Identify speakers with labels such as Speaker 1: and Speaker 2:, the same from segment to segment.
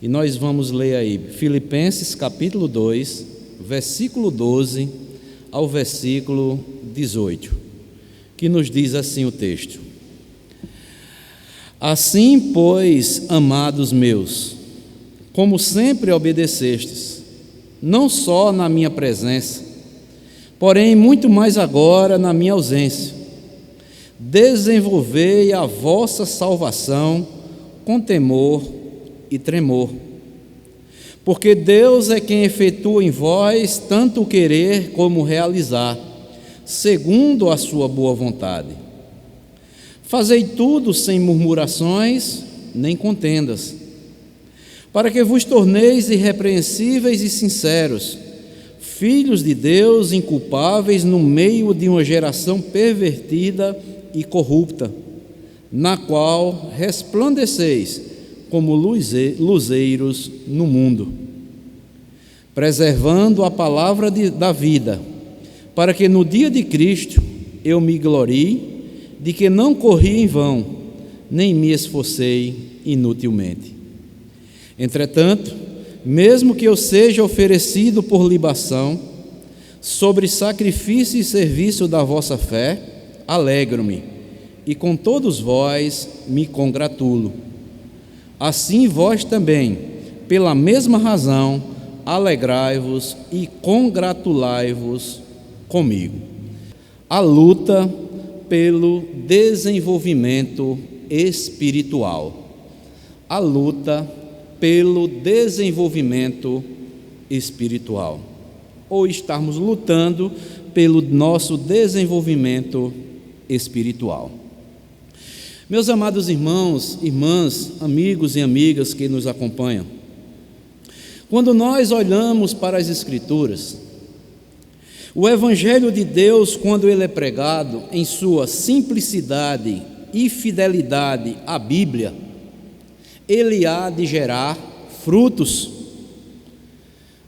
Speaker 1: E nós vamos ler aí Filipenses capítulo 2, versículo 12 ao versículo 18, que nos diz assim o texto: Assim, pois, amados meus, como sempre obedecestes, não só na minha presença, porém muito mais agora na minha ausência, desenvolvei a vossa salvação com temor e tremor, porque Deus é quem efetua em vós tanto o querer como o realizar, segundo a sua boa vontade. Fazei tudo sem murmurações nem contendas, para que vos torneis irrepreensíveis e sinceros, filhos de Deus inculpáveis no meio de uma geração pervertida e corrupta, na qual resplandeceis como luzeiros no mundo, preservando a palavra da vida, para que no dia de Cristo eu me glorie de que não corri em vão, nem me esforcei inutilmente. Entretanto, mesmo que eu seja oferecido por libação, sobre sacrifício e serviço da vossa fé, alegro-me, e com todos vós me congratulo. Assim vós também, pela mesma razão, alegrai-vos e congratulai-vos comigo. A luta pelo desenvolvimento espiritual. A luta pelo desenvolvimento espiritual. Ou estarmos lutando pelo nosso desenvolvimento espiritual. Meus amados irmãos, irmãs, amigos e amigas que nos acompanham, quando nós olhamos para as Escrituras, o Evangelho de Deus, quando ele é pregado em sua simplicidade e fidelidade à Bíblia, ele há de gerar frutos.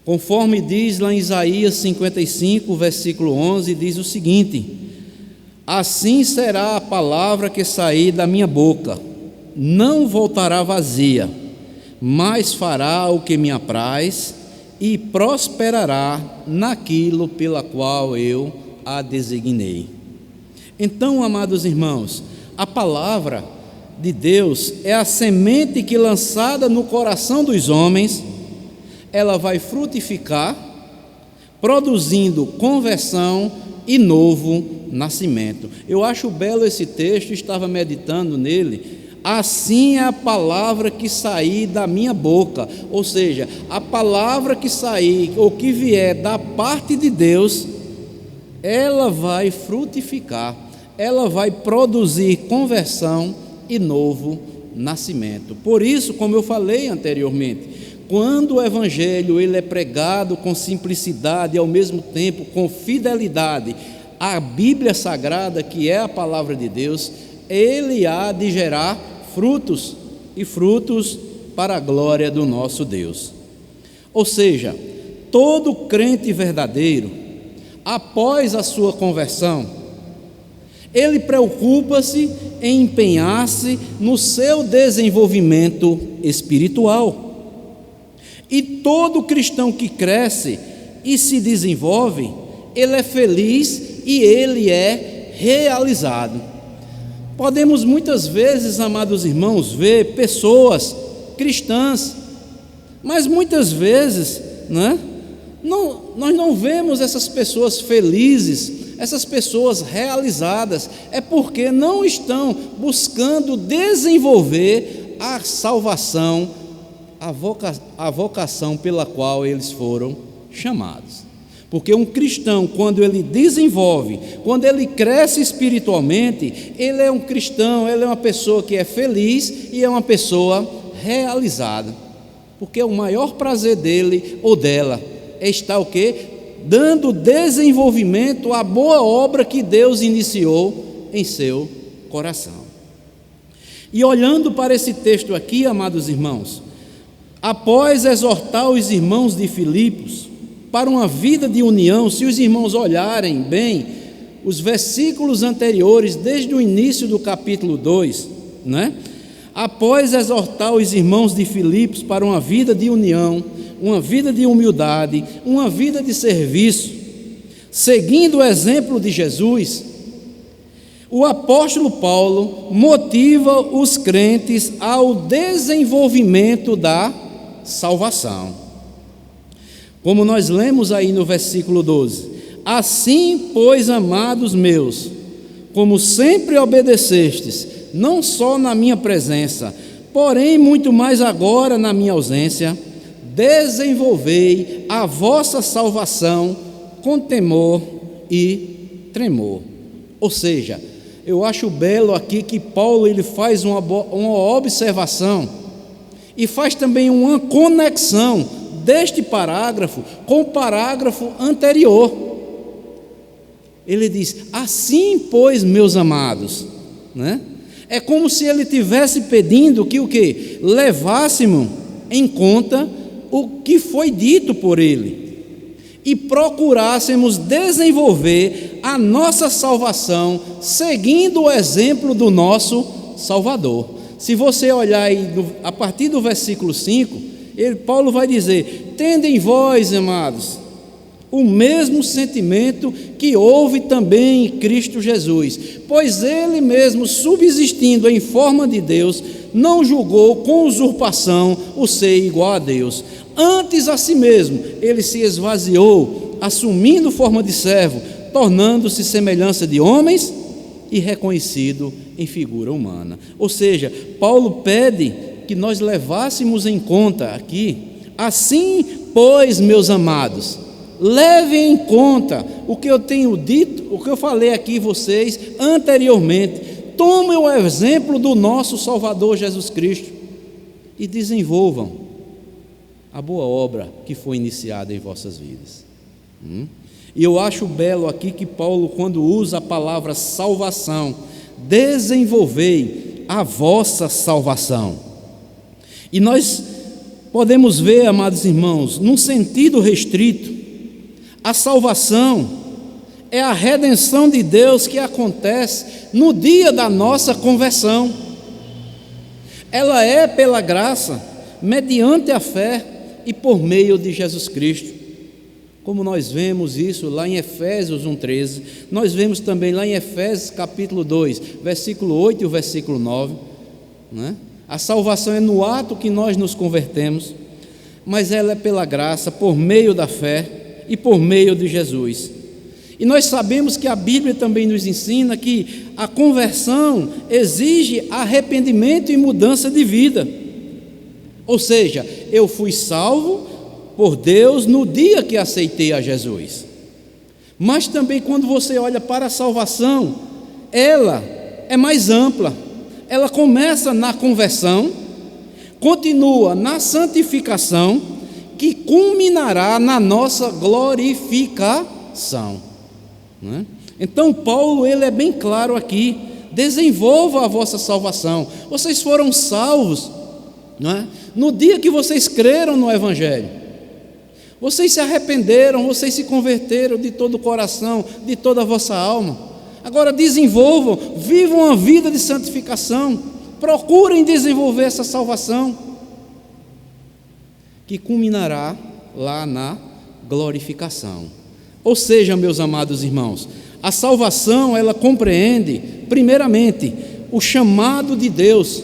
Speaker 1: Conforme diz lá em Isaías 55, versículo 11, diz o seguinte: Assim será a palavra que sair da minha boca, não voltará vazia, mas fará o que me apraz e prosperará naquilo pela qual eu a designei. Então, amados irmãos, a palavra de Deus é a semente que, lançada no coração dos homens, ela vai frutificar, produzindo conversão e novo nascimento. Eu acho belo esse texto, estava meditando nele. Assim é a palavra que sair da minha boca, ou seja, a palavra que sair ou que vier da parte de Deus, ela vai frutificar, ela vai produzir conversão e novo nascimento. Por isso, como eu falei anteriormente, quando o Evangelho ele é pregado com simplicidade e ao mesmo tempo com fidelidade à Bíblia Sagrada, que é a palavra de Deus, ele há de gerar frutos, e frutos para a glória do nosso Deus. Ou seja, todo crente verdadeiro, após a sua conversão, ele preocupa-se em empenhar-se no seu desenvolvimento espiritual. E todo cristão que cresce e se desenvolve, ele é feliz e ele é realizado. Podemos muitas vezes, amados irmãos, ver pessoas cristãs, mas muitas vezes, nós não vemos essas pessoas felizes, essas pessoas realizadas, é porque não estão buscando desenvolver a salvação, a vocação pela qual eles foram chamados. Porque um cristão, quando ele desenvolve, quando ele cresce espiritualmente, ele é um cristão, ele é uma pessoa que é feliz e é uma pessoa realizada. Porque o maior prazer dele ou dela é estar o quê? Dando desenvolvimento à boa obra que Deus iniciou em seu coração. E olhando para esse texto aqui, amados irmãos, após exortar os irmãos de Filipos para uma vida de união, se os irmãos olharem bem os versículos anteriores, desde o início do capítulo 2, após exortar os irmãos de Filipos para uma vida de união, uma vida de humildade, uma vida de serviço, seguindo o exemplo de Jesus, o apóstolo Paulo motiva os crentes ao desenvolvimento da salvação. Como nós lemos aí no versículo 12: assim, pois, amados meus, como sempre obedecestes, não só na minha presença, porém muito mais agora na minha ausência, desenvolvei a vossa salvação com temor e tremor. Ou seja, eu acho belo aqui que Paulo ele faz uma observação e faz também uma conexão deste parágrafo com o parágrafo anterior. Ele diz: assim, pois, meus amados, né? É como se ele estivesse pedindo que o quê? Levássemos em conta o que foi dito por ele e procurássemos desenvolver a nossa salvação seguindo o exemplo do nosso Salvador. Se você olhar aí a partir do versículo 5, Paulo vai dizer: tende em vós, amados, o mesmo sentimento que houve também em Cristo Jesus, pois ele mesmo, subsistindo em forma de Deus, não julgou com usurpação o ser igual a Deus. Antes a si mesmo ele se esvaziou, assumindo forma de servo, tornando-se semelhança de homens e reconhecido em figura humana. Ou seja, Paulo pede que nós levássemos em conta aqui: assim, pois, meus amados, levem em conta o que eu tenho dito, o que eu falei aqui vocês anteriormente. Tomem o exemplo do nosso Salvador Jesus Cristo e desenvolvam a boa obra que foi iniciada em vossas vidas. E eu acho belo aqui que Paulo, quando usa a palavra salvação, desenvolvei a vossa salvação. E nós podemos ver, amados irmãos, num sentido restrito, a salvação é a redenção de Deus que acontece no dia da nossa conversão. Ela é pela graça, mediante a fé e por meio de Jesus Cristo. Como nós vemos isso lá em Efésios 1,13, nós vemos também lá em Efésios capítulo 2, versículo 8 e o versículo 9, né? A salvação é no ato que nós nos convertemos, mas ela é pela graça, por meio da fé e por meio de Jesus. E nós sabemos que a Bíblia também nos ensina que a conversão exige arrependimento e mudança de vida. Ou seja, eu fui salvo por Deus no dia que aceitei a Jesus. Mas também quando você olha para a salvação, ela é mais ampla. Ela começa na conversão, continua na santificação, que culminará na nossa glorificação, né? Então Paulo ele é bem claro aqui: desenvolva a vossa salvação. Vocês foram salvos, não é? No dia que vocês creram no Evangelho, vocês se arrependeram, vocês se converteram de todo o coração, de toda a vossa alma. Agora desenvolvam, vivam uma vida de santificação, procurem desenvolver essa salvação, que culminará lá na glorificação. Ou seja, meus amados irmãos, a salvação ela compreende, primeiramente, o chamado de Deus,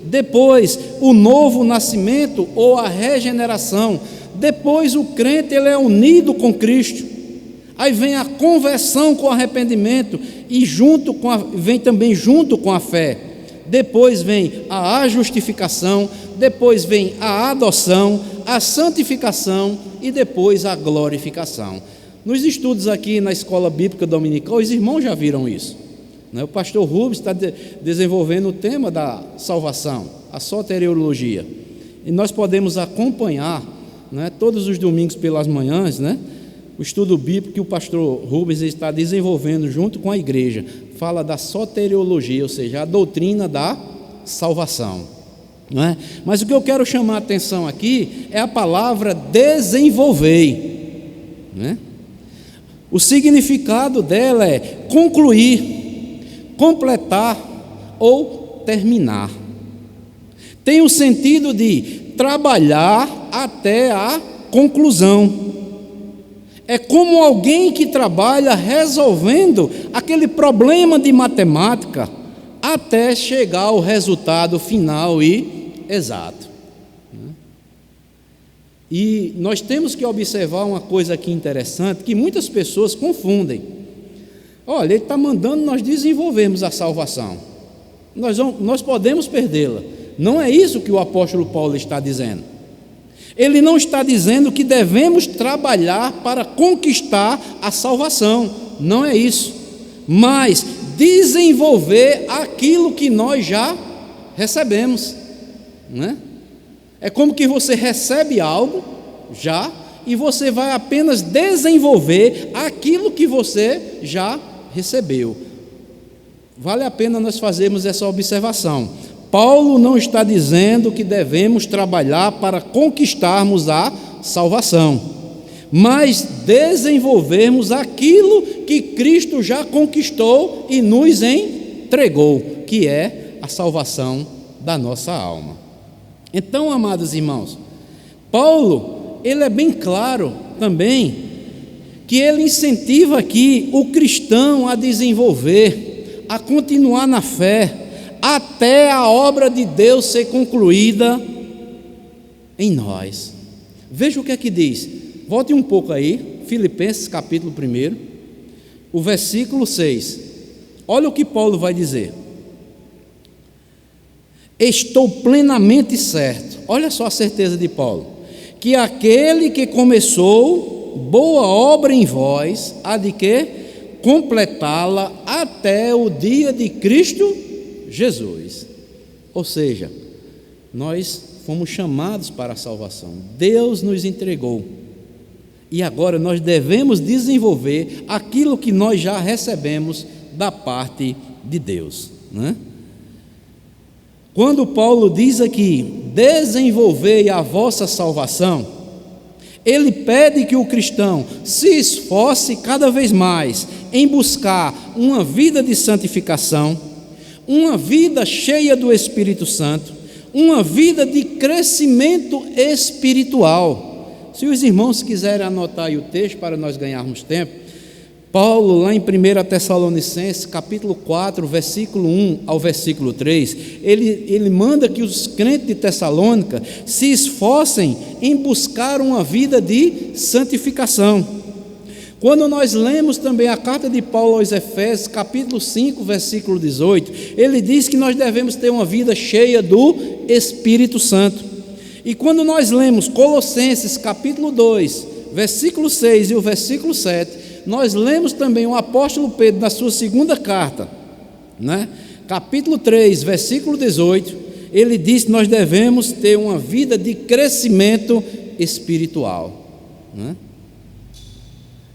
Speaker 1: depois o novo nascimento ou a regeneração, depois o crente ele é unido com Cristo, aí vem a conversão com arrependimento e vem também junto com a fé, depois vem a justificação, depois vem a adoção, a santificação e depois a glorificação. Nos estudos aqui na Escola Bíblica Dominical, os irmãos já viram isso, né? O pastor Rubens está desenvolvendo o tema da salvação, a soteriologia, e nós podemos acompanhar, né, todos os domingos pelas manhãs, né, o estudo bíblico que o pastor Rubens está desenvolvendo junto com a igreja, fala da soteriologia, ou seja, a doutrina da salvação, não é? Mas o que eu quero chamar a atenção aqui é a palavra desenvolver, né? O significado dela é concluir, completar ou terminar. Tem o sentido de trabalhar até a conclusão. É como alguém que trabalha resolvendo aquele problema de matemática até chegar ao resultado final e exato. E nós temos que observar uma coisa aqui interessante, que muitas pessoas confundem. Olha, ele está mandando nós desenvolvermos a salvação. Nós podemos perdê-la. Não é isso que o apóstolo Paulo está dizendo. Ele não está dizendo que devemos trabalhar para conquistar a salvação. Não é isso. Mas desenvolver aquilo que nós já recebemos, né? É como que você recebe algo já e você vai apenas desenvolver aquilo que você já recebeu. Vale a pena nós fazermos essa observação. Paulo não está dizendo que devemos trabalhar para conquistarmos a salvação, mas desenvolvermos aquilo que Cristo já conquistou e nos entregou, que é a salvação da nossa alma. Então, amados irmãos, Paulo, ele é bem claro também, que ele incentiva aqui o cristão a desenvolver, a continuar na fé, até a obra de Deus ser concluída em nós. Veja o que é que diz, volte um pouco aí, Filipenses capítulo 1, o versículo 6, olha o que Paulo vai dizer: estou plenamente certo, olha só a certeza de Paulo, que aquele que começou boa obra em vós, há de que completá-la até o dia de Cristo Jesus. Ou seja, nós fomos chamados para a salvação, Deus nos entregou, e agora nós devemos desenvolver aquilo que nós já recebemos da parte de Deus, né? Quando Paulo diz aqui, desenvolvei a vossa salvação, ele pede que o cristão se esforce cada vez mais em buscar uma vida de santificação, uma vida cheia do Espírito Santo, uma vida de crescimento espiritual. Se os irmãos quiserem anotar aí o texto para nós ganharmos tempo, Paulo, lá em 1 Tessalonicenses, capítulo 4, versículo 1 ao versículo 3, ele manda que os crentes de Tessalônica se esforcem em buscar uma vida de santificação. Quando nós lemos também a carta de Paulo aos Efésios, capítulo 5, versículo 18, ele diz que nós devemos ter uma vida cheia do Espírito Santo. E quando nós lemos Colossenses, capítulo 2, versículo 6 e o versículo 7, nós lemos também o apóstolo Pedro na sua segunda carta, né? Capítulo 3, versículo 18, ele diz que nós devemos ter uma vida de crescimento espiritual, né?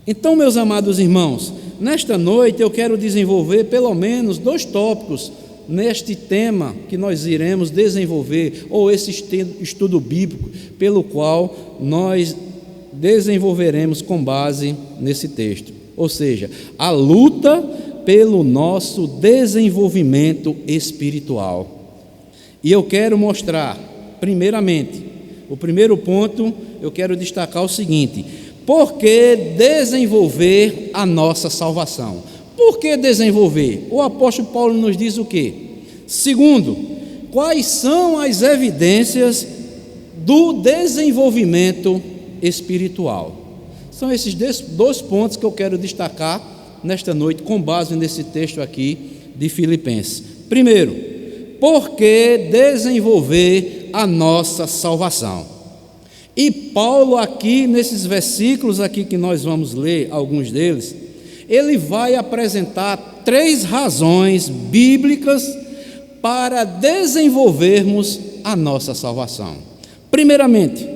Speaker 1: Então, meus amados irmãos, nesta noite eu quero desenvolver pelo menos 2 tópicos neste tema que nós iremos desenvolver, ou esse estudo bíblico pelo qual nós desenvolveremos com base nesse texto, ou seja, a luta pelo nosso desenvolvimento espiritual. E eu quero mostrar, primeiramente, o primeiro ponto, eu quero destacar o seguinte: por que desenvolver a nossa salvação? Por que desenvolver? O apóstolo Paulo nos diz o quê? Segundo, quais são as evidências do desenvolvimento espiritual? São esses 2 pontos que eu quero destacar nesta noite, com base nesse texto aqui de Filipenses. Primeiro, por que desenvolver a nossa salvação? E Paulo aqui, nesses versículos aqui que nós vamos ler, alguns deles, ele vai apresentar 3 razões bíblicas para desenvolvermos a nossa salvação. Primeiramente,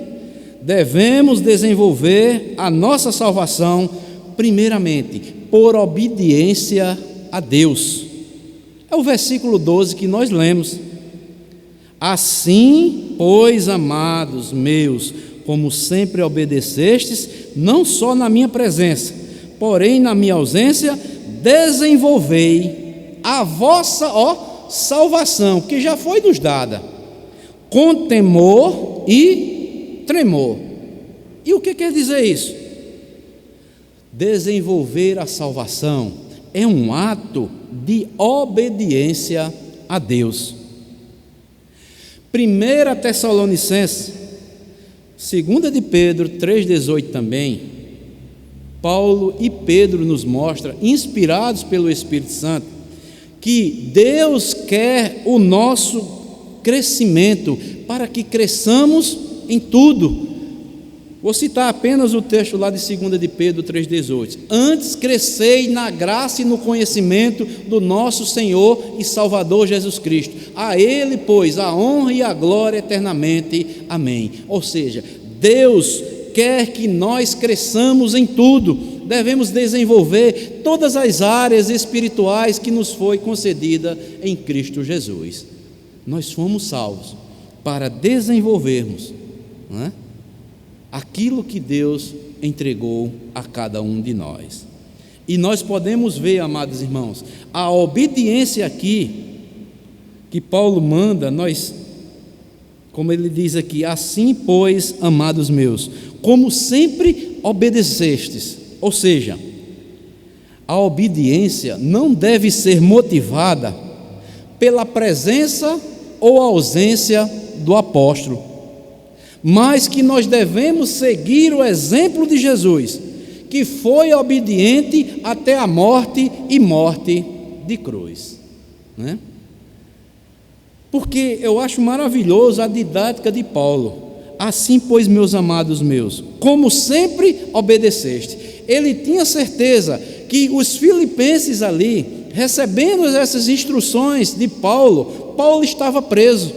Speaker 1: devemos desenvolver a nossa salvação, primeiramente, por obediência a Deus. É o versículo 12 que nós lemos. Assim, pois, amados meus, como sempre obedecestes, não só na minha presença, porém na minha ausência, desenvolvei a vossa salvação, que já foi nos dada, com temor e tremor. E o que quer dizer isso? Desenvolver a salvação é um ato de obediência a Deus. 1 Tessalonicenses, 2 de Pedro 3,18 também, Paulo e Pedro nos mostram, inspirados pelo Espírito Santo, que Deus quer o nosso crescimento, para que cresçamos em tudo. Vou citar apenas o texto lá de 2 de Pedro 3,18. Antes crescei na graça e no conhecimento do nosso Senhor e Salvador Jesus Cristo. A Ele, pois, a honra e a glória eternamente. Amém. Ou seja, Deus quer que nós cresçamos em tudo. Devemos desenvolver todas as áreas espirituais que nos foi concedida em Cristo Jesus. Nós fomos salvos para desenvolvermos, não é? Aquilo que Deus entregou a cada um de nós. E nós podemos ver, amados irmãos, a obediência aqui que Paulo manda, como ele diz aqui, assim pois, amados meus, como sempre obedecestes. Ou seja, a obediência não deve ser motivada pela presença ou ausência do apóstolo, mas que nós devemos seguir o exemplo de Jesus, que foi obediente até a morte e morte de cruz, né? Porque eu acho maravilhoso a didática de Paulo. Assim, pois, meus amados meus, como sempre obedeceste. Ele tinha certeza que os filipenses ali, recebendo essas instruções de Paulo, Paulo estava preso,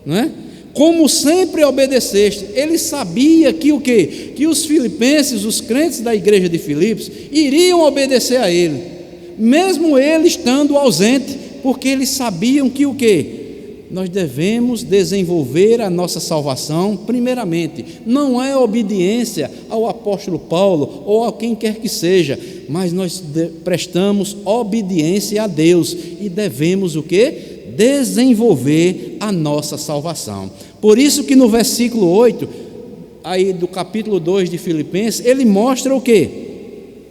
Speaker 1: não é? Como sempre obedeceste. Ele sabia que o quê? Que os filipenses, os crentes da igreja de Filipos, iriam obedecer a ele, mesmo ele estando ausente, porque eles sabiam que o quê? Nós devemos desenvolver a nossa salvação, primeiramente, não é obediência ao apóstolo Paulo ou a quem quer que seja, mas nós prestamos obediência a Deus e devemos o quê? Desenvolver a nossa salvação. Por isso que no versículo 8, aí do capítulo 2 de Filipenses, ele mostra o quê?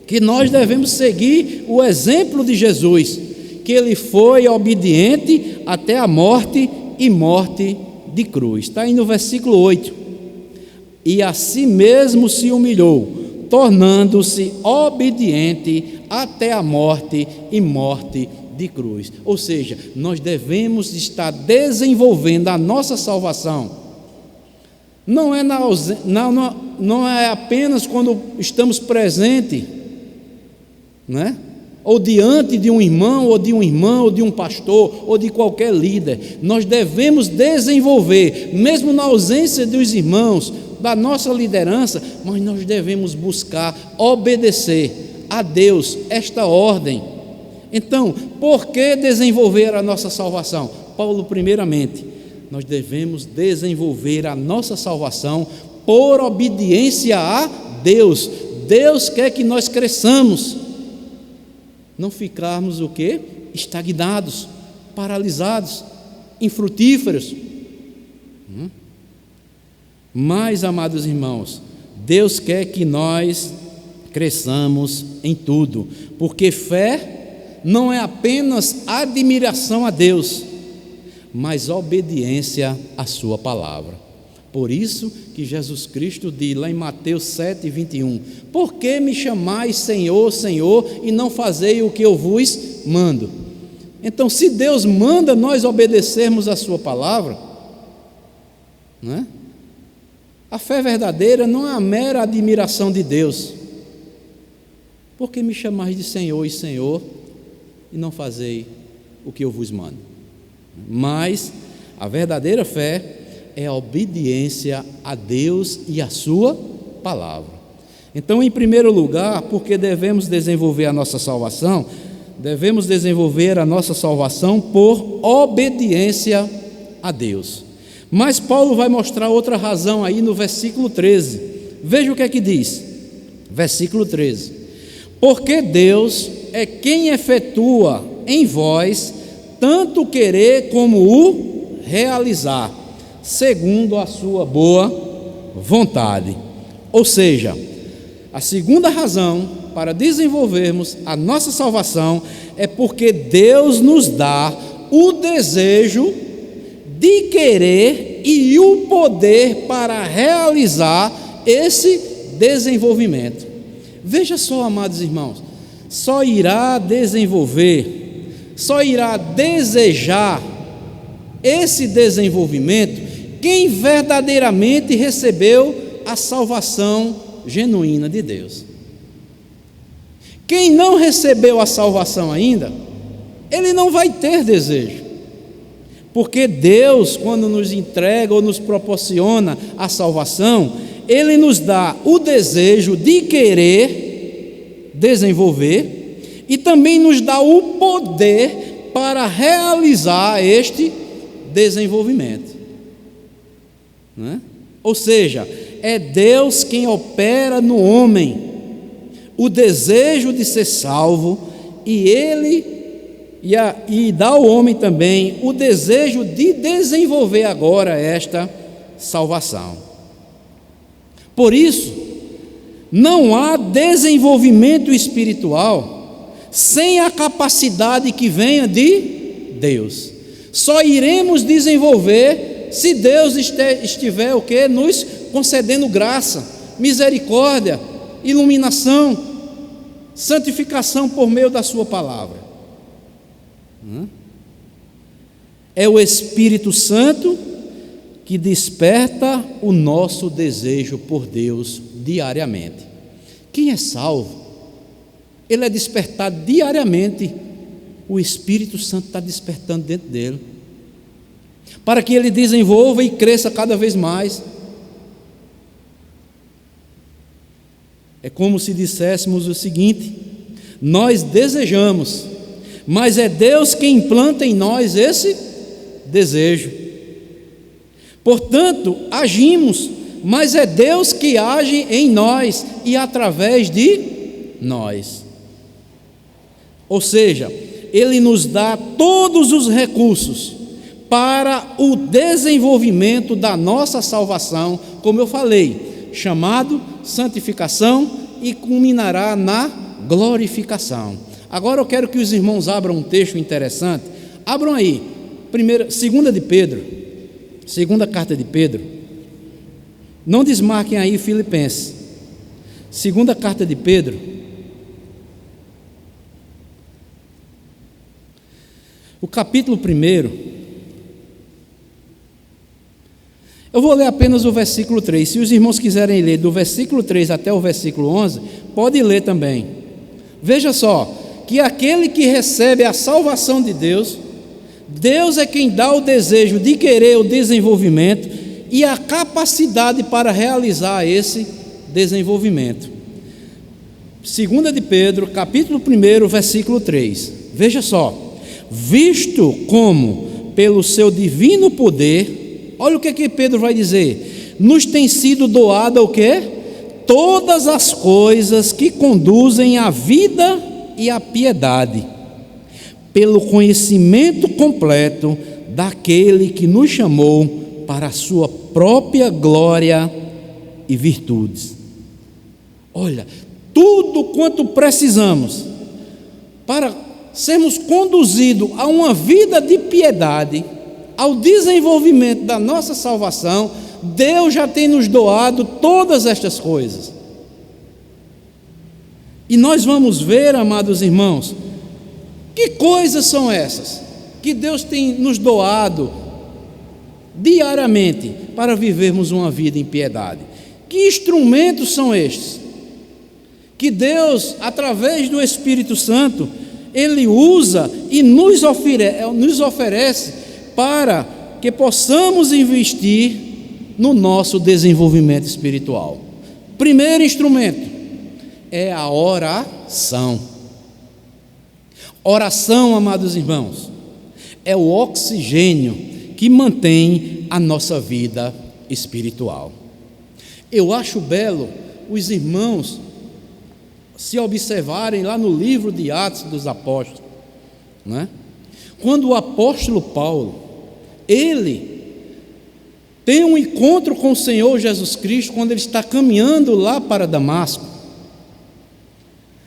Speaker 1: Que nós devemos seguir o exemplo de Jesus, que ele foi obediente até a morte e morte de cruz. Está aí no versículo 8. E a si mesmo se humilhou, tornando-se obediente até a morte e morte de cruz. Ou seja, nós devemos estar desenvolvendo a nossa salvação. Não é apenas quando estamos presentes, né? Ou diante de um irmão, ou de um irmão, ou de um pastor, ou de qualquer líder. Nós devemos desenvolver, mesmo na ausência dos irmãos, da nossa liderança, mas nós devemos buscar obedecer a Deus esta ordem. Então, por que desenvolver a nossa salvação? Paulo, primeiramente, nós devemos desenvolver a nossa salvação por obediência a Deus. Deus quer que nós cresçamos, não ficarmos o quê? Estagnados, paralisados, infrutíferos. Mas, amados irmãos, Deus quer que nós cresçamos em tudo, porque fé não é apenas admiração a Deus, mas obediência à sua palavra. Por isso que Jesus Cristo diz lá em Mateus 7:21, por que me chamais Senhor, Senhor, e não fazei o que eu vos mando? Então, se Deus manda nós obedecermos a sua palavra, não é? A fé verdadeira não é a mera admiração de Deus. Por que me chamais de Senhor e Senhor, e não fazei o que eu vos mando? Mas a verdadeira fé é a obediência a Deus e a sua palavra. Então, em primeiro lugar, porque devemos desenvolver a nossa salvação, devemos desenvolver a nossa salvação por obediência a Deus. Mas Paulo vai mostrar outra razão aí no versículo 13. Veja o que é que diz, versículo 13: porque Deus é quem efetua em vós tanto o querer como o realizar, segundo a sua boa vontade. Ou seja, a segunda razão para desenvolvermos a nossa salvação é porque Deus nos dá o desejo de querer e o poder para realizar esse desenvolvimento. Veja só, amados irmãos, só irá desenvolver, só irá desejar esse desenvolvimento quem verdadeiramente recebeu a salvação genuína de Deus. Quem não recebeu a salvação ainda, ele não vai ter desejo, porque Deus, quando nos entrega ou nos proporciona a salvação, Ele nos dá o desejo de querer desenvolver e também nos dá o poder para realizar este desenvolvimento, né? Ou seja, é Deus quem opera no homem o desejo de ser salvo e dá ao homem também o desejo de desenvolver agora esta salvação. Por isso, não há desenvolvimento espiritual sem a capacidade que venha de Deus. Só iremos desenvolver se Deus estiver o quê? Nos concedendo graça, misericórdia, iluminação, santificação por meio da sua palavra. É o Espírito Santo que desperta o nosso desejo por Deus diariamente. Quem é salvo, ele é despertado diariamente. O Espírito Santo está despertando dentro dele, para que ele desenvolva e cresça cada vez mais. É como se disséssemos o seguinte: nós desejamos, mas é Deus quem implanta em nós esse desejo. Portanto, agimos, mas é Deus que age em nós e através de nós. Ou seja, Ele nos dá todos os recursos para o desenvolvimento da nossa salvação, como eu falei, chamado santificação, e culminará na glorificação. Agora eu quero que os irmãos abram um texto interessante. Abram aí, segunda de Pedro, segunda carta de Pedro. Não desmarquem aí Filipenses. Segunda carta de Pedro, o capítulo 1. Eu vou ler apenas o versículo 3. Se os irmãos quiserem ler do versículo 3 até o versículo 11, pode ler também. Veja só, que aquele que recebe a salvação de Deus, Deus é quem dá o desejo de querer o desenvolvimento e a capacidade para realizar esse desenvolvimento. Segunda de Pedro, capítulo 1, versículo 3. Veja só: visto como pelo seu divino poder, olha o que Pedro vai dizer: nos tem sido doada o quê? Todas as coisas que conduzem à vida e à piedade, pelo conhecimento completo daquele que nos chamou para a sua própria glória e virtudes. Olha, tudo quanto precisamos para sermos conduzidos a uma vida de piedade, ao desenvolvimento da nossa salvação, Deus já tem nos doado todas estas coisas. E nós vamos ver, amados irmãos, que coisas são essas que Deus tem nos doado diariamente para vivermos uma vida em piedade. Que instrumentos são estes que Deus, através do Espírito Santo, Ele usa e nos oferece para que possamos investir no nosso desenvolvimento espiritual? Primeiro instrumento é a oração. Oração, amados irmãos, é o oxigênio que mantém a nossa vida espiritual. Eu acho belo os irmãos se observarem lá no livro de Atos dos Apóstolos, né? Quando o apóstolo Paulo, ele tem um encontro com o Senhor Jesus Cristo quando ele está caminhando lá para Damasco.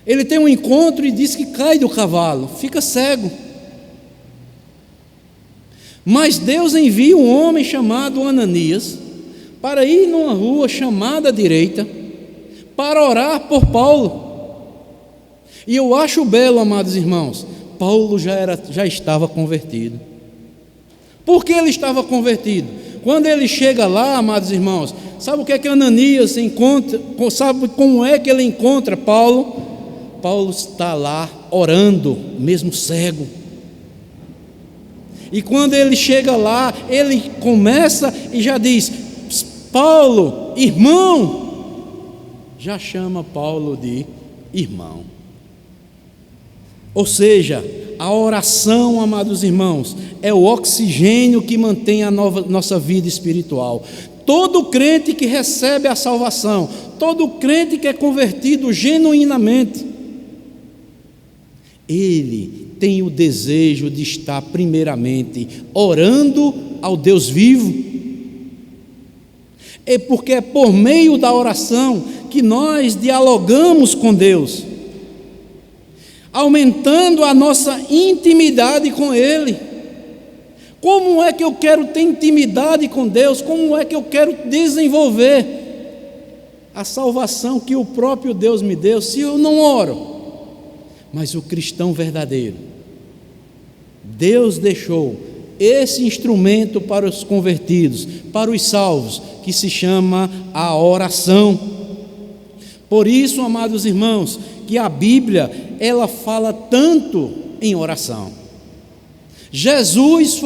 Speaker 1: Ele tem um encontro e diz que cai do cavalo, fica cego. Mas Deus envia um homem chamado Ananias para ir numa rua chamada à direita para orar por Paulo. E eu acho belo, amados irmãos, Paulo já estava convertido. Por que ele estava convertido? Quando ele chega lá, amados irmãos, sabe o que é que Ananias encontra? Sabe como é que ele encontra Paulo? Paulo está lá orando, mesmo cego. E quando ele chega lá, ele começa e já diz: Paulo, irmão. Já chama Paulo de irmão. Ou seja, a oração, amados irmãos, é o oxigênio que mantém a nossa vida espiritual. Todo crente que recebe a salvação, todo crente que é convertido genuinamente, ele tem o desejo de estar primeiramente orando ao Deus vivo. É porque é por meio da oração que nós dialogamos com Deus, aumentando a nossa intimidade com Ele. Como é que eu quero ter intimidade com Deus? Como é que eu quero desenvolver a salvação que o próprio Deus me deu se eu não oro? Mas o cristão verdadeiro, Deus deixou esse instrumento para os convertidos, para os salvos, que se chama a oração. Por isso, amados irmãos, que a Bíblia, ela fala tanto em oração. Jesus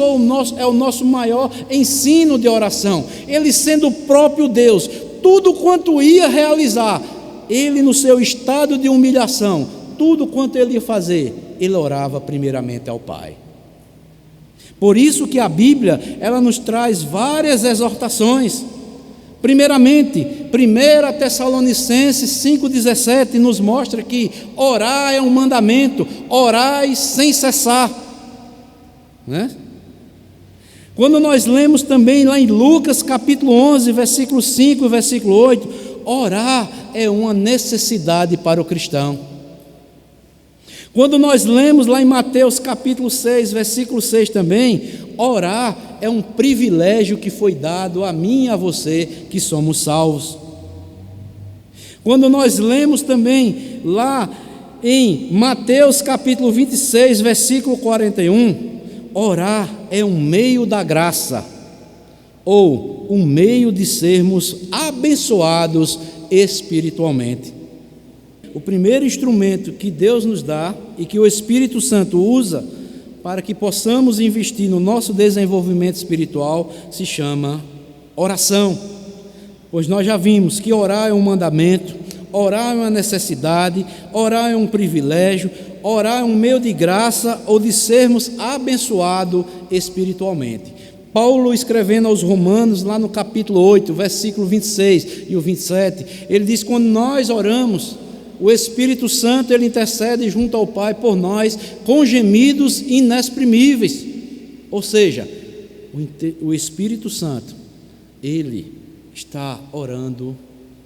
Speaker 1: é o nosso maior ensino de oração. Ele sendo o próprio Deus, tudo quanto ia realizar, ele no seu estado de humilhação, tudo quanto ele ia fazer, ele orava primeiramente ao Pai. Por isso que a Bíblia, ela nos traz várias exortações. Primeiramente, 1 Tessalonicenses 5,17 nos mostra que orar é um mandamento, orai sem cessar, né? Quando nós lemos também lá em Lucas capítulo 11, versículo 5 e versículo 8, orar é uma necessidade para o cristão. Quando nós lemos lá em Mateus capítulo 6, versículo 6 também, orar é um privilégio que foi dado a mim e a você que somos salvos. Quando nós lemos também lá em Mateus capítulo 26, versículo 41, orar é um meio da graça, ou um meio de sermos abençoados espiritualmente. O primeiro instrumento que Deus nos dá e que o Espírito Santo usa para que possamos investir no nosso desenvolvimento espiritual se chama oração. Pois nós já vimos que orar é um mandamento, orar é uma necessidade, orar é um privilégio, orar é um meio de graça ou de sermos abençoados espiritualmente. Paulo, escrevendo aos Romanos, lá no capítulo 8, versículo 26 e o 27, ele diz: quando nós oramos, o Espírito Santo, ele intercede junto ao Pai por nós com gemidos inexprimíveis. Ou seja, o Espírito Santo, ele está orando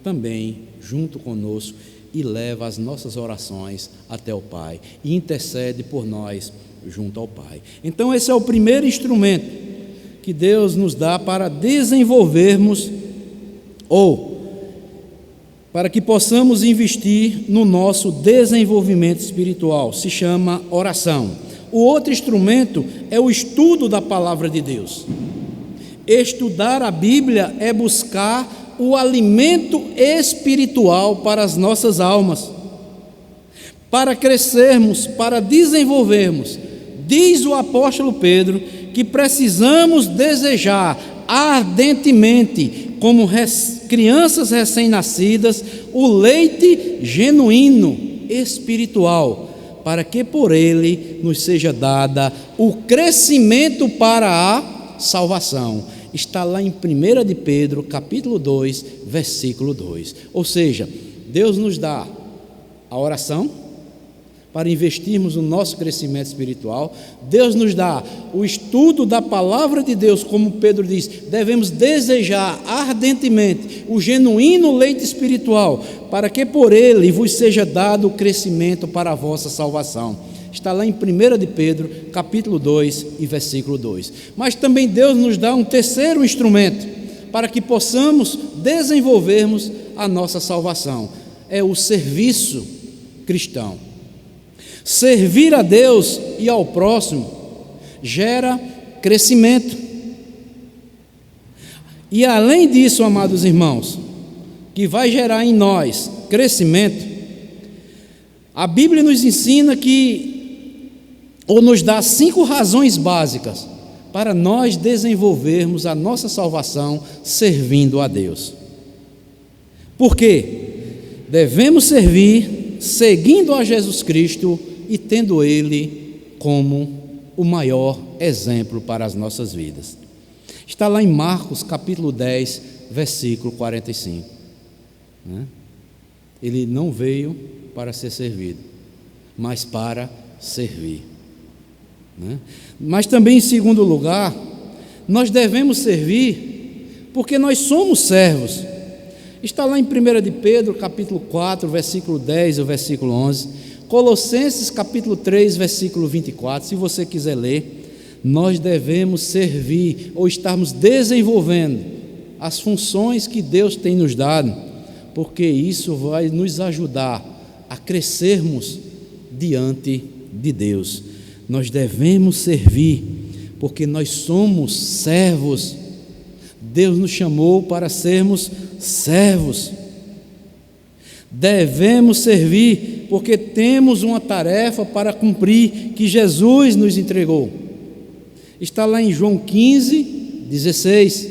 Speaker 1: também junto conosco e leva as nossas orações até o Pai e intercede por nós junto ao Pai. Então esse é o primeiro instrumento que Deus nos dá para desenvolvermos ou para que possamos investir no nosso desenvolvimento espiritual, se chama oração. O outro instrumento é o estudo da palavra de Deus. Estudar a Bíblia é buscar o alimento espiritual para as nossas almas, para crescermos, para desenvolvermos. Diz o apóstolo Pedro que precisamos desejar ardentemente, como crianças recém-nascidas, o leite genuíno espiritual, para que por ele nos seja dada o crescimento para a salvação. Está lá em 1 de Pedro, capítulo 2, versículo 2. Ou seja, Deus nos dá a oração, para investirmos no nosso crescimento espiritual. Deus nos dá o estudo da palavra de Deus, como Pedro diz, devemos desejar ardentemente o genuíno leite espiritual, para que por ele vos seja dado o crescimento para a vossa salvação. Está lá em 1 de Pedro, capítulo 2 e versículo 2. Mas também Deus nos dá um terceiro instrumento, para que possamos desenvolvermos a nossa salvação. É o serviço cristão. Servir a Deus e ao próximo gera crescimento. E além disso, amados irmãos, que vai gerar em nós crescimento, a Bíblia nos ensina ou nos dá 5 razões básicas para nós desenvolvermos a nossa salvação servindo a Deus. Por quê? Devemos servir seguindo a Jesus Cristo e tendo Ele como o maior exemplo para as nossas vidas. Está lá em Marcos capítulo 10, versículo 45. Ele não veio para ser servido, mas para servir. Mas também, em segundo lugar, nós devemos servir porque nós somos servos. Está lá em 1 de Pedro, capítulo 4, versículo 10 e o versículo 11, Colossenses, capítulo 3, versículo 24, se você quiser ler, nós devemos servir ou estarmos desenvolvendo as funções que Deus tem nos dado, porque isso vai nos ajudar a crescermos diante de Deus. Nós devemos servir, porque nós somos servos. Deus nos chamou para sermos servos. Devemos servir, porque temos uma tarefa para cumprir, que Jesus nos entregou. Está lá em João 15, 16.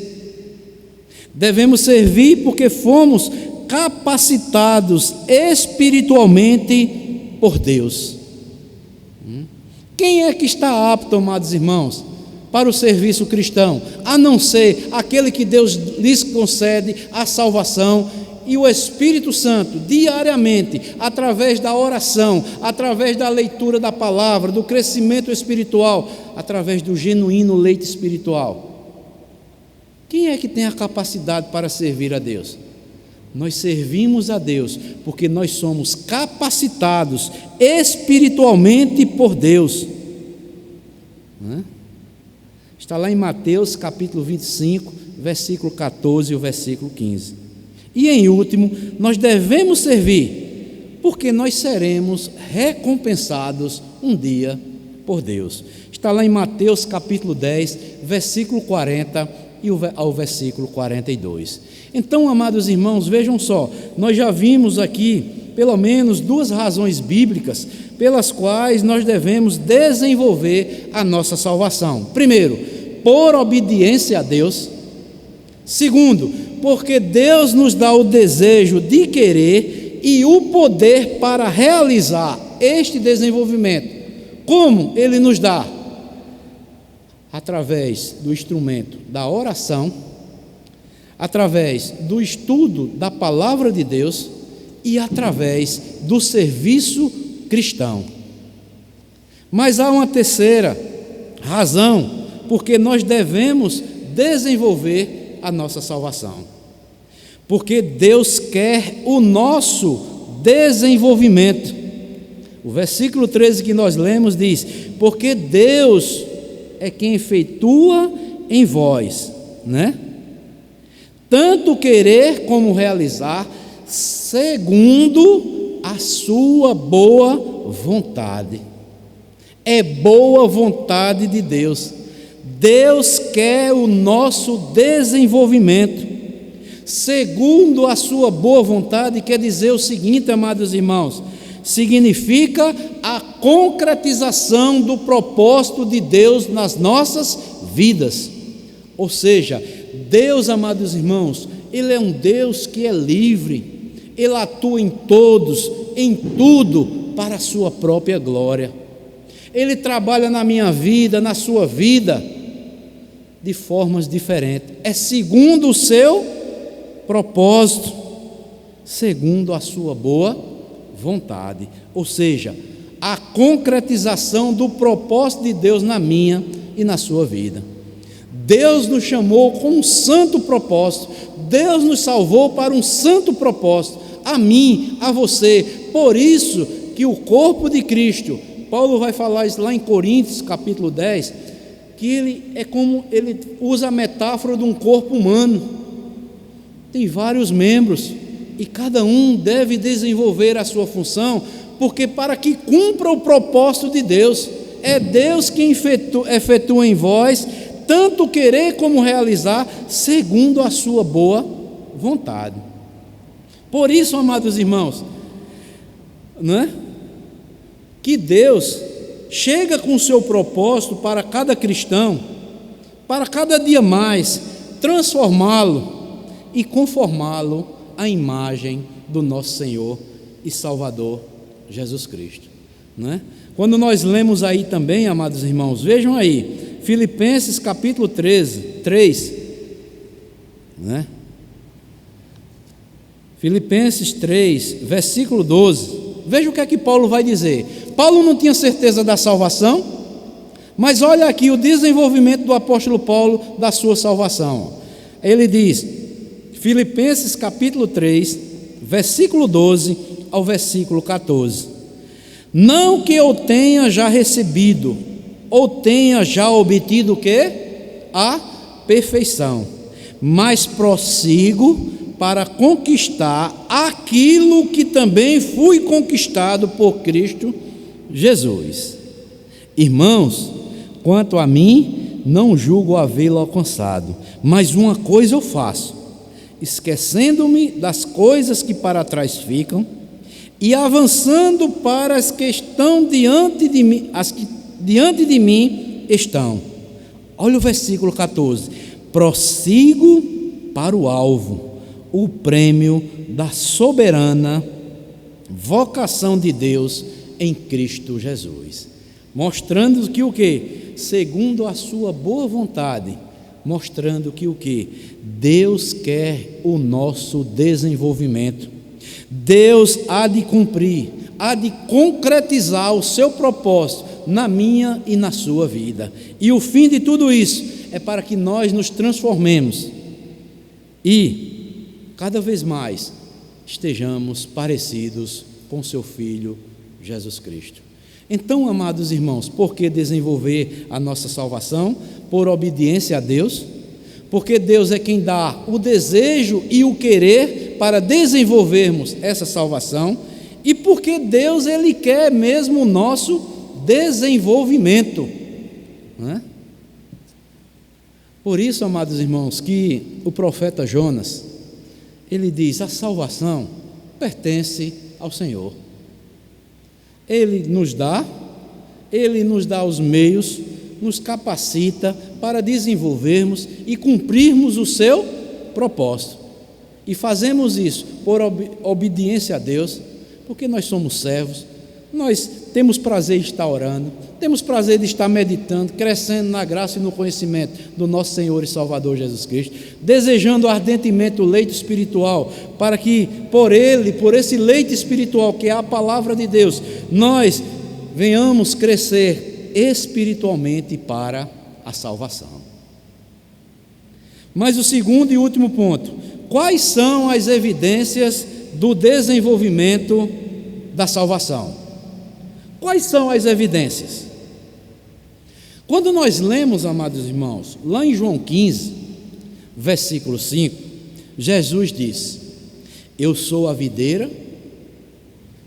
Speaker 1: Devemos servir, porque fomos capacitados espiritualmente por Deus. Quem é que está apto, amados irmãos, para o serviço cristão, a não ser aquele que Deus lhes concede a salvação e o Espírito Santo, diariamente, através da oração, através da leitura da palavra, do crescimento espiritual, através do genuíno leite espiritual? Quem é que tem a capacidade para servir a Deus? Nós servimos a Deus porque nós somos capacitados espiritualmente por Deus. Está lá em Mateus capítulo 25, versículo 14 e o versículo 15. E em último, nós devemos servir porque nós seremos recompensados um dia por Deus. Está lá em Mateus capítulo 10, versículo 40 e ao versículo 42. Então, amados irmãos, vejam só, nós já vimos aqui pelo menos 2 razões bíblicas pelas quais nós devemos desenvolver a nossa salvação. Primeiro, por obediência a Deus. Segundo, porque Deus nos dá o desejo de querer e o poder para realizar este desenvolvimento. Como Ele nos dá? Através do instrumento da oração, através do estudo da palavra de Deus e através do serviço cristão. Mas há uma terceira razão porque nós devemos desenvolver a nossa salvação. Porque Deus quer o nosso desenvolvimento. O versículo 13 que nós lemos diz: porque Deus é quem efetua em vós, tanto querer como realizar, segundo a sua boa vontade. É boa vontade de Deus. Deus quer o nosso desenvolvimento, segundo a sua boa vontade. Quer dizer o seguinte, amados irmãos, significa a concretização do propósito de Deus nas nossas vidas. Ou seja, Deus, amados irmãos, Ele é um Deus que é livre, Ele atua em todos, em tudo, para a sua própria glória. Ele trabalha na minha vida, na sua vida, de formas diferentes. É segundo o seu propósito, segundo a sua boa vontade. Ou seja, a concretização do propósito de Deus na minha e na sua vida. Deus nos chamou com um santo propósito, Deus nos salvou para um santo propósito, a mim, a você. Por isso que o corpo de Cristo, Paulo vai falar isso lá em Coríntios capítulo 10, que ele usa a metáfora de um corpo humano, tem vários membros, e cada um deve desenvolver a sua função, porque para que cumpra o propósito de Deus, é Deus quem efetua em vós, tanto querer como realizar, segundo a sua boa vontade. Por isso, amados irmãos, não é? Que Deus chega com o seu propósito para cada cristão, para cada dia mais, transformá-lo e conformá-lo à imagem do nosso Senhor e Salvador Jesus Cristo, não é? Quando nós lemos aí também, amados irmãos, vejam aí, Filipenses capítulo 3, né? Filipenses 3, versículo 12, veja o que é que Paulo vai dizer. Paulo não tinha certeza da salvação, mas olha aqui o desenvolvimento do apóstolo Paulo da sua salvação. Ele diz, Filipenses capítulo 3, versículo 12 ao versículo 14: não que eu tenha já recebido, ou tenha já obtido o quê? A perfeição, mas prossigo para conquistar aquilo que também fui conquistado por Cristo Jesus. Irmãos, quanto a mim, não julgo havê-lo alcançado, mas uma coisa eu faço, esquecendo-me das coisas que para trás ficam e avançando para as que estão diante de mim, as que diante de mim estão. Olha o versículo 14: prossigo para o alvo, o prêmio da soberana vocação de Deus em Cristo Jesus. Mostrando que o quê? Segundo a sua boa vontade, mostrando que o quê? Deus quer o nosso desenvolvimento. Deus há de cumprir, há de concretizar o seu propósito na minha e na sua vida. E o fim de tudo isso é para que nós nos transformemos e cada vez mais estejamos parecidos com seu Filho Jesus Cristo. Então, amados irmãos, por que desenvolver a nossa salvação? Por obediência a Deus, porque Deus é quem dá o desejo e o querer para desenvolvermos essa salvação, e porque Deus, Ele quer mesmo o nosso desenvolvimento, não é? Por isso, amados irmãos, que o profeta Jonas, ele diz: a salvação pertence ao Senhor. Ele nos dá os meios, nos capacita para desenvolvermos e cumprirmos o seu propósito. E fazemos isso por obediência a Deus, porque nós somos servos, nós temos prazer de estar orando, temos prazer de estar meditando, crescendo na graça e no conhecimento do nosso Senhor e Salvador Jesus Cristo, desejando ardentemente o leite espiritual, para que por esse leite espiritual que é a palavra de Deus, nós venhamos crescer espiritualmente para a salvação. Mas o segundo e último ponto: quais são as evidências do desenvolvimento da salvação? Quais são as evidências? Quando nós lemos, amados irmãos, lá em João 15, versículo 5, Jesus diz: eu sou a videira,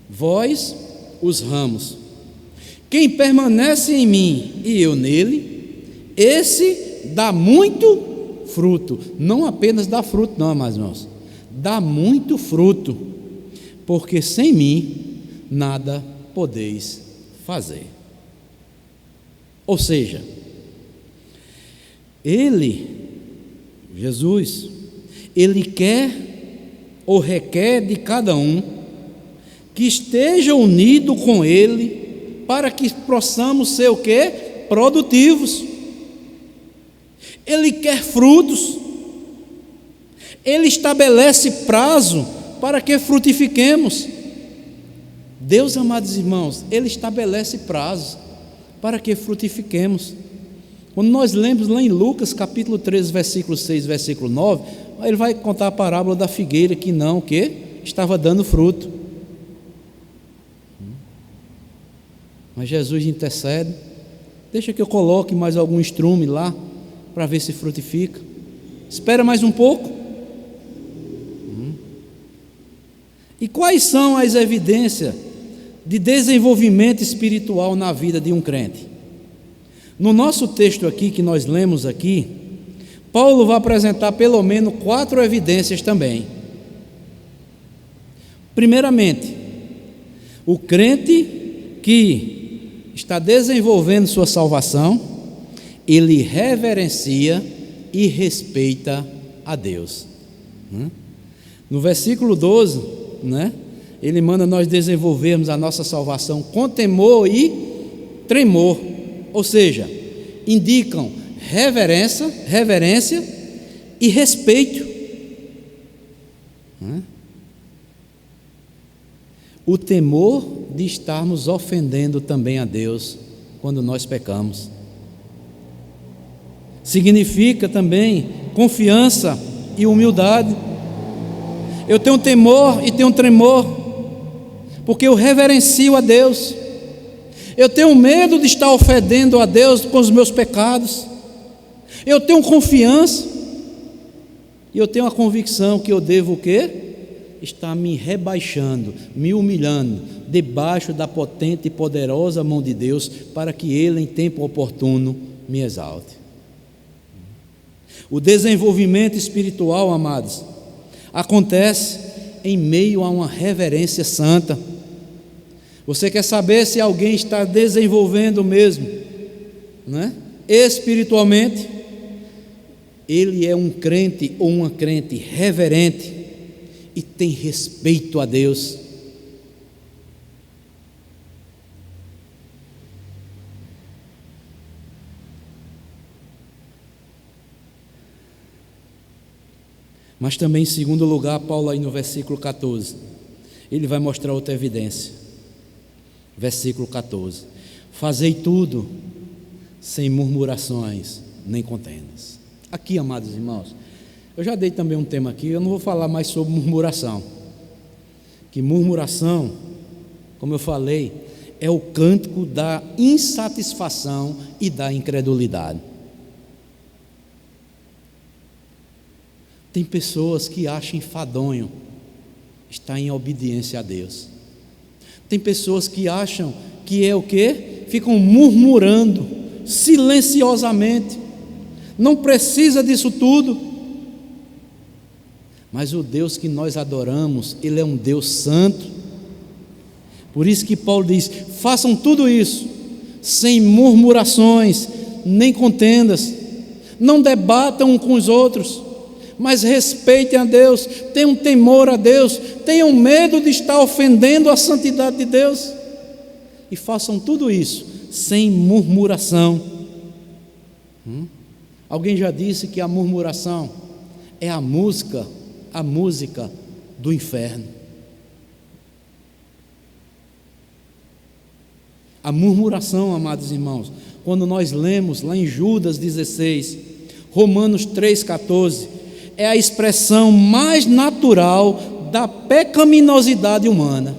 Speaker 1: vós os ramos. Quem permanece em mim e eu nele, esse dá muito fruto. Não apenas dá fruto, não, amados irmãos, dá muito fruto, porque sem mim nada podeis fazer. Ou seja, Jesus, Ele quer ou requer de cada um que esteja unido com Ele, para que possamos ser o quê? Produtivos. Ele quer frutos, Ele estabelece prazo para que frutifiquemos. Deus, amados irmãos, Ele estabelece prazos para que frutifiquemos. Quando nós lemos lá em Lucas capítulo 13, versículo 6, versículo 9, ele vai contar a parábola da figueira que estava dando fruto. Mas Jesus intercede, deixa que eu coloque mais algum estrume lá, para ver se frutifica. Espera mais um pouco. E quais são as evidências de desenvolvimento espiritual na vida de um crente? No nosso texto aqui, que nós lemos aqui, Paulo vai apresentar pelo menos 4 evidências também. Primeiramente, o crente que está desenvolvendo sua salvação, ele reverencia e respeita a Deus. No versículo 12, ele manda nós desenvolvermos a nossa salvação com temor e tremor, ou seja, indicam reverência e respeito. O temor de estarmos ofendendo também a Deus quando nós pecamos. Significa também confiança e humildade. Eu tenho temor e tenho tremor, porque eu reverencio a Deus. Eu tenho medo de estar ofendendo a Deus com os meus pecados. Eu tenho confiança e eu tenho a convicção que eu devo o quê? Estar me rebaixando, me humilhando debaixo da potente e poderosa mão de Deus, para que Ele em tempo oportuno me exalte. O desenvolvimento espiritual, amados, acontece em meio a uma reverência santa. Você quer saber se alguém está desenvolvendo mesmo, espiritualmente? Ele é um crente ou uma crente reverente e tem respeito a Deus. Mas também, em segundo lugar, Paulo aí no versículo 14, ele vai mostrar outra evidência. Versículo 14: fazei tudo sem murmurações nem contendas. Aqui, amados irmãos, eu já dei também um tema aqui, eu não vou falar mais sobre murmuração. Que murmuração, como eu falei, é o cântico da insatisfação e da incredulidade. Tem pessoas que acham enfadonho estar em obediência a Deus. Tem pessoas que acham que é o quê? Ficam murmurando silenciosamente. Não precisa disso tudo. Mas o Deus que nós adoramos, Ele é um Deus santo. Por isso que Paulo diz: façam tudo isso sem murmurações nem contendas. Não debatam uns com os outros, mas respeitem a Deus, tenham temor a Deus, tenham medo de estar ofendendo a santidade de Deus, e façam tudo isso sem murmuração. Alguém já disse que a murmuração é a música do inferno. A murmuração, amados irmãos, quando nós lemos lá em Judas 16, Romanos 3,14, é a expressão mais natural da pecaminosidade humana.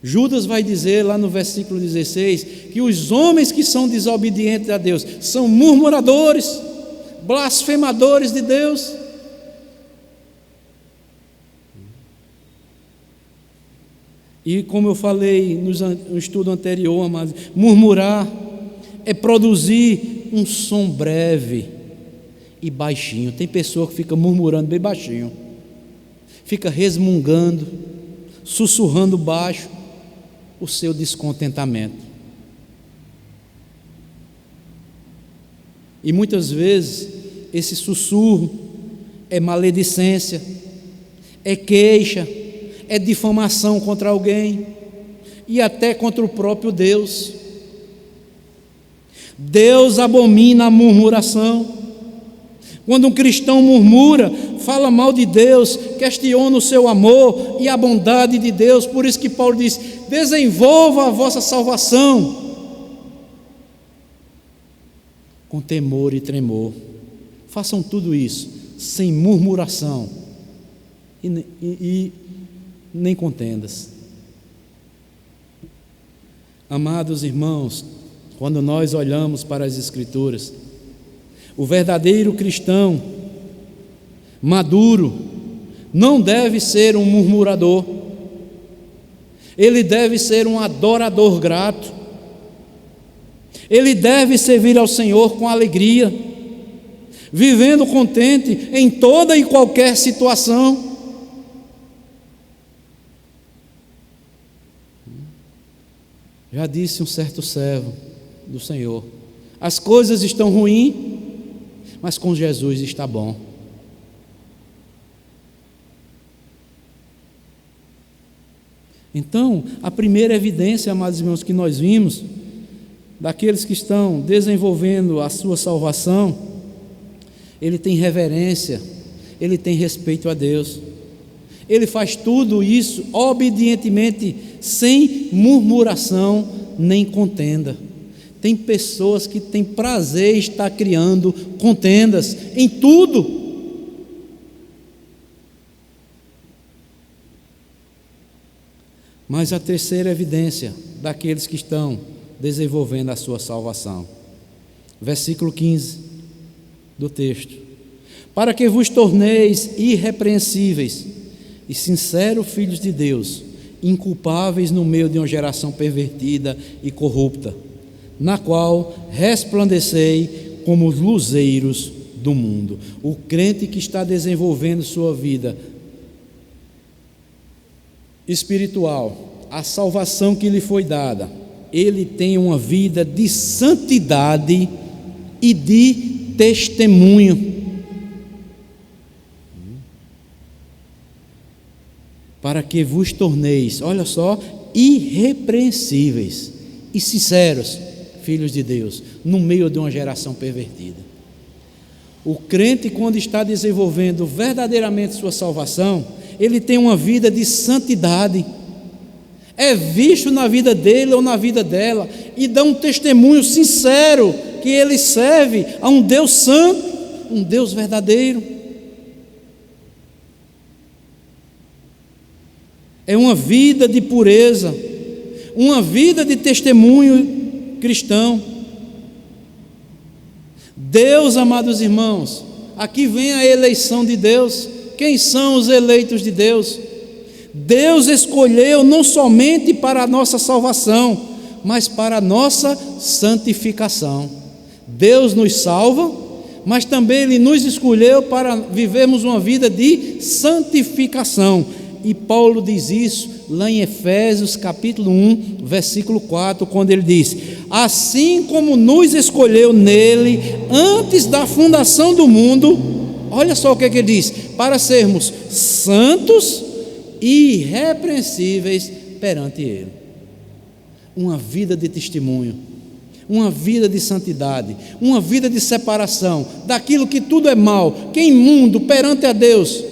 Speaker 1: Judas vai dizer lá no versículo 16 que os homens que são desobedientes a Deus são murmuradores, blasfemadores de Deus. E como eu falei no estudo anterior, amados, murmurar é produzir um som breve e baixinho. Tem pessoa que fica murmurando bem baixinho, fica resmungando, sussurrando baixo o seu descontentamento. E muitas vezes esse sussurro é maledicência, é queixa, é difamação contra alguém e até contra o próprio Deus. Deus abomina a murmuração. Quando um cristão murmura, fala mal de Deus, questiona o seu amor e a bondade de Deus, por isso que Paulo diz: desenvolva a vossa salvação com temor e tremor. Façam tudo isso sem murmuração e nem contendas. Amados irmãos, quando nós olhamos para as Escrituras, o verdadeiro cristão maduro não deve ser um murmurador, ele deve ser um adorador grato, ele deve servir ao Senhor com alegria, vivendo contente em toda e qualquer situação. Já disse um certo servo do Senhor: as coisas estão ruins, mas com Jesus está bom. Então, a primeira evidência, amados irmãos, que nós vimos daqueles que estão desenvolvendo a sua salvação, ele tem reverência, ele tem respeito a Deus, ele faz tudo isso obedientemente, sem murmuração nem contenda. Tem pessoas que têm prazer em estar criando contendas em tudo. Mas a terceira evidência daqueles que estão desenvolvendo a sua salvação, versículo 15 do texto: para que vos torneis irrepreensíveis e sinceros filhos de Deus, inculpáveis no meio de uma geração pervertida e corrupta, na qual resplandecei como os luzeiros do mundo. O crente que está desenvolvendo sua vida espiritual, a salvação que lhe foi dada, ele tem uma vida de santidade e de testemunho. Para que vos torneis, olha só, irrepreensíveis e sinceros filhos de Deus, no meio de uma geração pervertida. O crente, quando está desenvolvendo verdadeiramente sua salvação, ele tem uma vida de santidade, é visto na vida dele ou na vida dela, e dá um testemunho sincero que ele serve a um Deus santo, um Deus verdadeiro. É uma vida de pureza, uma vida de testemunho cristão. Deus, amados irmãos, aqui vem a eleição de Deus. Quem são os eleitos de Deus? Deus escolheu não somente para a nossa salvação, mas para a nossa santificação. Deus nos salva, mas também Ele nos escolheu para vivermos uma vida de santificação. E Paulo diz isso lá em Efésios capítulo 1, versículo 4, quando ele diz: assim como nos escolheu nele antes da fundação do mundo, olha só o que ele diz, para sermos santos e irrepreensíveis perante ele. Uma vida de testemunho, uma vida de santidade, uma vida de separação daquilo que tudo é mal, que é imundo perante a Deus,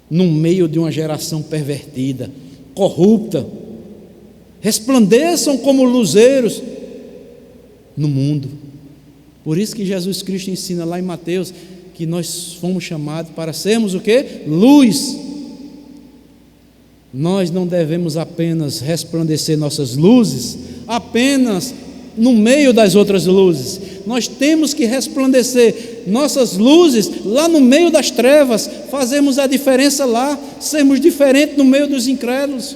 Speaker 1: no meio de uma geração pervertida, corrupta. Resplandeçam como luzeiros no mundo. Por isso que Jesus Cristo ensina lá em Mateus que nós fomos chamados para sermos o quê? Luz. Nós não devemos apenas resplandecer nossas luzes apenas no meio das outras luzes. Nós temos que resplandecer nossas luzes lá no meio das trevas, fazermos a diferença lá, sermos diferentes no meio dos incrédulos.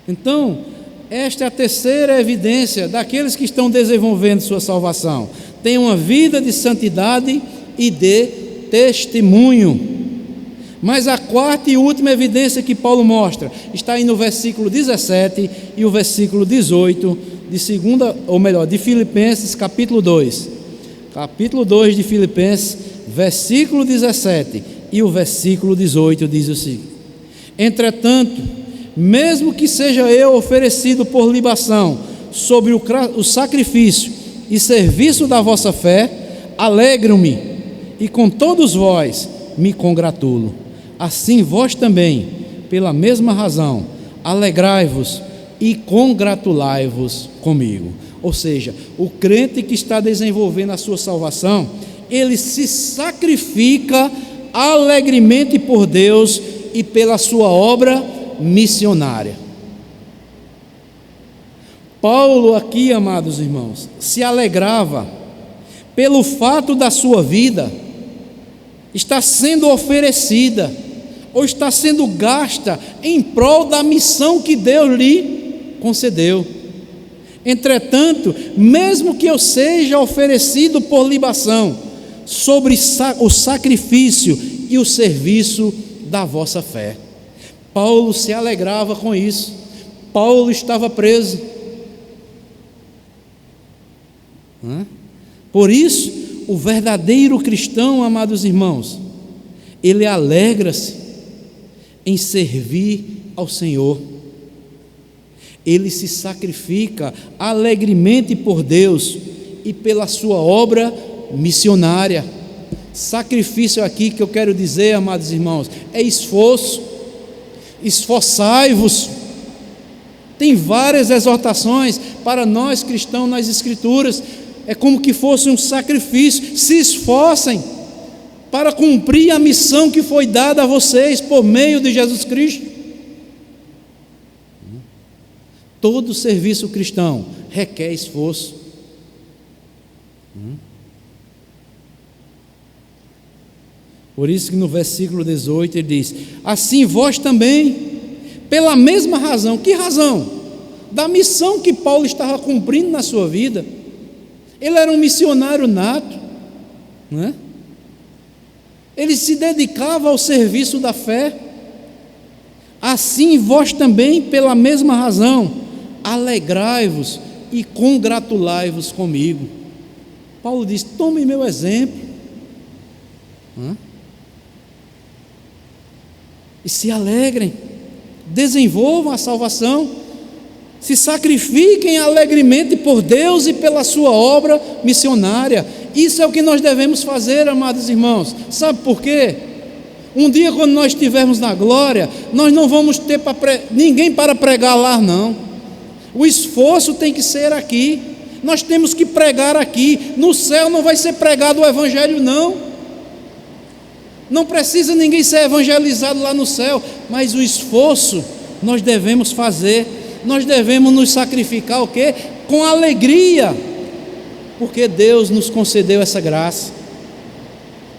Speaker 1: Então, esta é a terceira evidência daqueles que estão desenvolvendo sua salvação. Tem uma vida de santidade e de testemunho. Mas a quarta e última evidência que Paulo mostra está aí no versículo 17 e o versículo 18 de Filipenses capítulo 2. Capítulo 2 de Filipenses, versículo 17 e o versículo 18 diz o seguinte: entretanto, mesmo que seja eu oferecido por libação, sobre o sacrifício e serviço da vossa fé, alegro-me, e com todos vós me congratulo. Assim vós também, pela mesma razão, alegrai-vos e congratulai-vos comigo. Ou seja, o crente que está desenvolvendo a sua salvação, ele se sacrifica alegremente por Deus e pela sua obra missionária. Paulo aqui, amados irmãos, se alegrava pelo fato da sua vida estar sendo oferecida ou está sendo gasta em prol da missão que Deus lhe concedeu. Entretanto, mesmo que eu seja oferecido por libação sobre o sacrifício e o serviço da vossa fé, Paulo se alegrava com isso. Paulo estava preso. Por isso, o verdadeiro cristão, amados irmãos, ele alegra-se em servir ao Senhor. Ele se sacrifica alegremente por Deus e pela sua obra missionária. Sacrifício aqui que eu quero dizer, amados irmãos, é esforço. Esforçai-vos. Tem várias exortações para nós cristãos nas Escrituras. É como que fosse um sacrifício. Se esforcem para cumprir a missão que foi dada a vocês por meio de Jesus Cristo. Todo serviço cristão requer esforço. Por isso que no versículo 18 ele diz: assim vós também, pela mesma razão. Que razão? Da missão que Paulo estava cumprindo na sua vida. Ele era um missionário nato, não é? Ele se dedicava ao serviço da fé. Assim vós também, pela mesma razão, alegrai-vos e congratulai-vos comigo. Paulo diz: tome meu exemplo, e se alegrem, desenvolvam a salvação, se sacrifiquem alegremente por Deus e pela sua obra missionária. Isso é o que nós devemos fazer, amados irmãos. Sabe por quê? Um dia, quando nós estivermos na glória, nós não vamos ter ninguém para pregar lá, não. O esforço tem que ser aqui. Nós temos que pregar aqui. No céu não vai ser pregado o evangelho, não. Não precisa ninguém ser evangelizado lá no céu, mas o esforço nós devemos fazer. Nós devemos nos sacrificar o quê? Com alegria, porque Deus nos concedeu essa graça.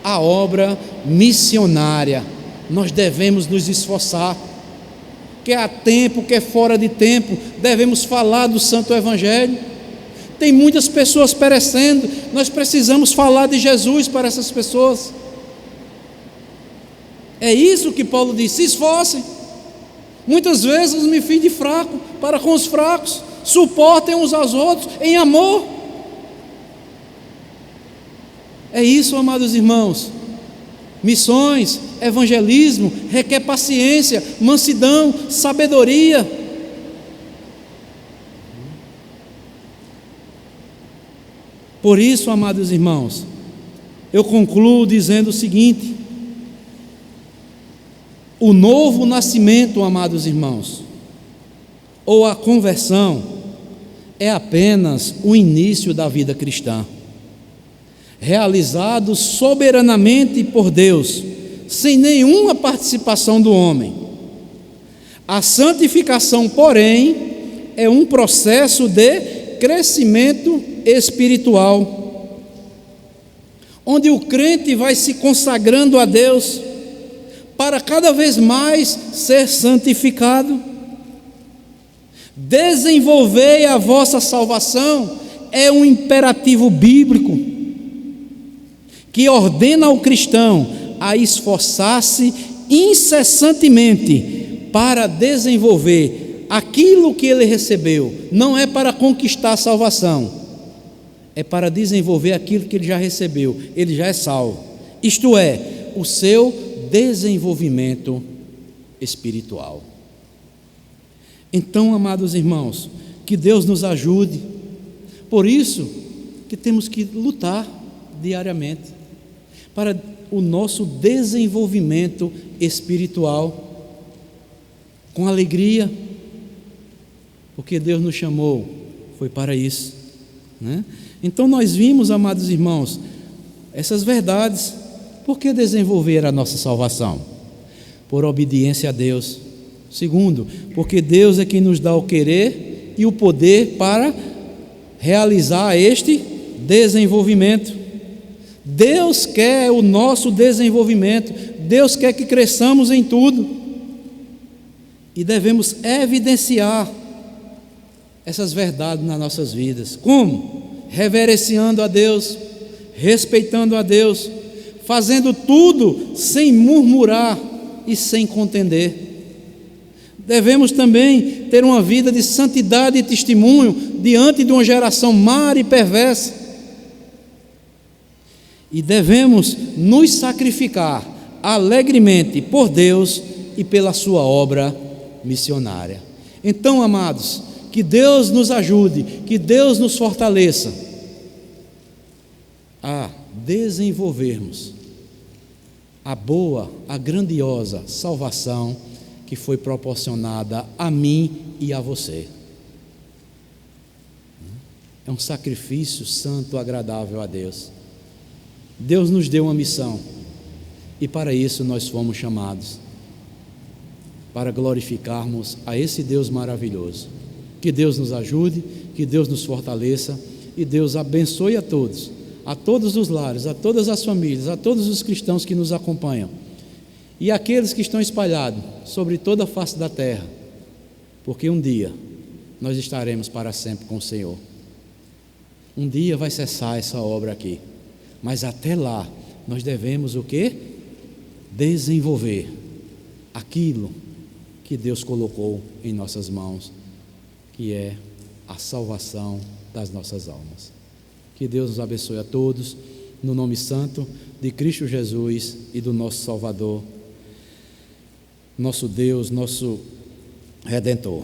Speaker 1: A obra missionária, nós devemos nos esforçar. Quer há tempo, quer fora de tempo, devemos falar do Santo Evangelho. Tem muitas pessoas perecendo, nós precisamos falar de Jesus para essas pessoas. É isso que Paulo diz: se esforcem. Muitas vezes me fiz de fraco para com os fracos, suportem uns aos outros em amor. É isso, amados irmãos. Missões, evangelismo requer paciência, mansidão, sabedoria. Por isso, amados irmãos, eu concluo dizendo o seguinte: o novo nascimento, amados irmãos, ou a conversão, é apenas o início da vida cristã, realizado soberanamente por Deus, sem nenhuma participação do homem. A santificação, porém, é um processo de crescimento espiritual, onde o crente vai se consagrando a Deus para cada vez mais ser santificado. Desenvolvei a vossa salvação é um imperativo bíblico que ordena ao cristão a esforçar-se incessantemente para desenvolver aquilo que ele recebeu. Não é para conquistar a salvação, é para desenvolver aquilo que ele já recebeu. Ele já é salvo, isto é, o seu desenvolvimento espiritual. Então, amados irmãos, que Deus nos ajude. Por isso que temos que lutar diariamente para o nosso desenvolvimento espiritual, com alegria, porque Deus nos chamou, foi para isso, né? Então nós vimos, amados irmãos, essas verdades. Por que desenvolver a nossa salvação? Por obediência a Deus. Segundo, porque Deus é quem nos dá o querer e o poder para realizar este desenvolvimento. Deus quer o nosso desenvolvimento, Deus quer que cresçamos em tudo, e devemos evidenciar essas verdades nas nossas vidas. Como? Reverenciando a Deus, respeitando a Deus, fazendo tudo sem murmurar e sem contender. Devemos também ter uma vida de santidade e testemunho diante de uma geração má e perversa. E devemos nos sacrificar alegremente por Deus e pela sua obra missionária. Então, amados, que Deus nos ajude, que Deus nos fortaleça a desenvolvermos a boa, a grandiosa salvação que foi proporcionada a mim e a você. É um sacrifício santo, agradável a Deus. Deus nos deu uma missão e para isso nós fomos chamados, para glorificarmos a esse Deus maravilhoso. Que Deus nos ajude, que Deus nos fortaleça e Deus abençoe a todos os lares, a todas as famílias, a todos os cristãos que nos acompanham e aqueles que estão espalhados sobre toda a face da terra, porque um dia nós estaremos para sempre com o Senhor. Um dia vai cessar essa obra aqui, mas até lá nós devemos o quê? Desenvolver aquilo que Deus colocou em nossas mãos, que é a salvação das nossas almas. Que Deus nos abençoe a todos, no nome santo de Cristo Jesus e do nosso Salvador, nosso Deus, nosso Redentor.